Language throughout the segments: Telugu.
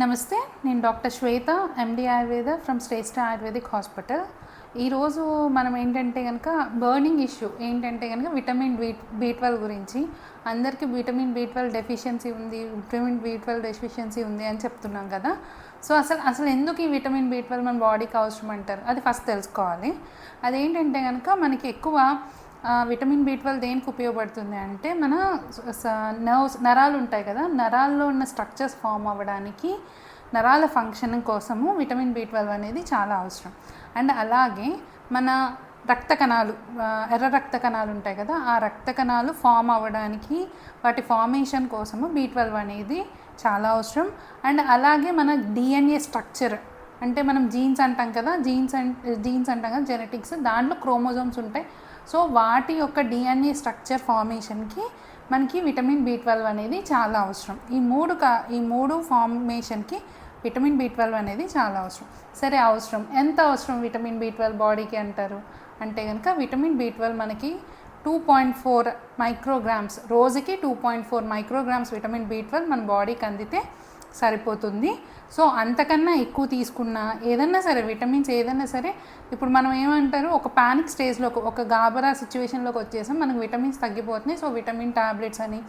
నమస్తే, నేను doctor Shweta, MD Ayurveda from Shreshta ayurvedic hospital. ఈరోజు మనం ఏంటంటే కనుక బర్నింగ్ ఇష్యూ ఏంటంటే కనుక విటమిన్ బి12 గురించి. అందరికీ విటమిన్ బి12 డెఫిషియన్సీ ఉంది, విటమిన్ బి12 డెఫిషియన్సీ ఉంది అని చెప్తున్నాం కదా. సో అసలు ఎందుకు ఈ విటమిన్ బి12 మన బాడీకి అవసరం అంటారు, అది ఫస్ట్ తెలుసుకోవాలి. అదేంటంటే కనుక మనకి ఎక్కువ విటమిన్ బి12 దేనికి ఉపయోగపడుతుంది అంటే మన నరాలు ఉంటాయి కదా, నరాల్లో ఉన్న స్ట్రక్చర్స్ ఫామ్ అవ్వడానికి, నరాల ఫంక్షనింగ్ కోసము విటమిన్ బి12 అనేది చాలా అవసరం. అండ్ అలాగే మన రక్త కణాలు, ఎర్ర రక్త కణాలు ఉంటాయి కదా, ఆ రక్త కణాలు ఫామ్ అవ్వడానికి, వాటి ఫార్మేషన్ కోసము బి12 అనేది చాలా అవసరం. అండ్ అలాగే మన డిఎన్ఏ స్ట్రక్చర్, అంటే మనం జీన్స్ అంటాం కదా, జీన్స్ అంటాం కదా, జెనెటిక్స్, దాంట్లో క్రోమోజోమ్స్ ఉంటాయి. సో వాటి యొక్క డిఎన్ఏ స్ట్రక్చర్ ఫార్మేషన్కి మనకి విటమిన్ బి12 అనేది చాలా అవసరం. ఈ మూడు ఫార్మేషన్కి విటమిన్ బి12 అనేది చాలా అవసరం. సరే, ఎంత అవసరం విటమిన్ బి12 బాడీకి అంటారు అంటే కనుక, విటమిన్ బి12 మనకి 2.4 మైక్రోగ్రామ్స్, రోజుకి 2.4 మైక్రోగ్రామ్స్ విటమిన్ బి12 మన బాడీకి అందితే సరిపోతుంది. సో అంతకన్నా ఎక్కువ తీసుకున్నా ఏదన్నా సరే, విటమిన్స్ ఏదన్నా సరే, ఇప్పుడు మనం ఏమంటారు, ఒక పానిక్ స్టేజ్లో, ఒక గాబరా సిచ్యువేషన్లోకి వచ్చేసాం, మనకు విటమిన్స్ తగ్గిపోతున్నాయి, సో విటమిన్ టాబ్లెట్స్ అని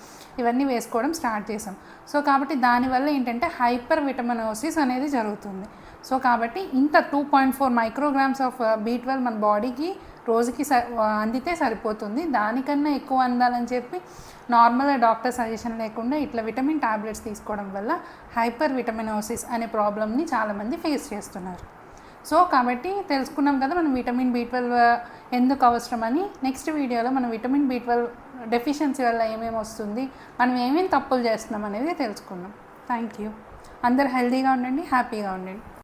ఇవన్నీ వేసుకోవడం స్టార్ట్ చేసాం. సో కాబట్టి దానివల్ల ఏంటంటే హైపర్ విటమినోసిస్ అనేది జరుగుతుంది. సో కాబట్టి ఇంత 2.4 మైక్రోగ్రామ్స్ ఆఫ్ బి12 మన బాడీకి రోజుకి అందితే సరిపోతుంది. దానికన్నా ఎక్కువ అందాలని చెప్పి నార్మల్గా డాక్టర్ సజెషన్ లేకుండా ఇట్లా విటమిన్ టాబ్లెట్స్ తీసుకోవడం వల్ల హైపర్ విటమినోసిస్ అనే ప్రాబ్లమ్ని చాలామంది ఫేస్ చేస్తున్నారు. సో కాబట్టి తెలుసుకున్నాం కదా మనం విటమిన్ బి12 ఎందుకు అవసరమని. నెక్స్ట్ వీడియోలో మనం విటమిన్ బి12 డెఫిషియన్సీ వల్ల ఏమేమి వస్తుంది, మనం ఏమేమి తప్పులు చేస్తున్నాం అనేది తెలుసుకుందాం. Thank you. అందరు హెల్తీగా ఉండండి, హ్యాపీగా ఉండండి.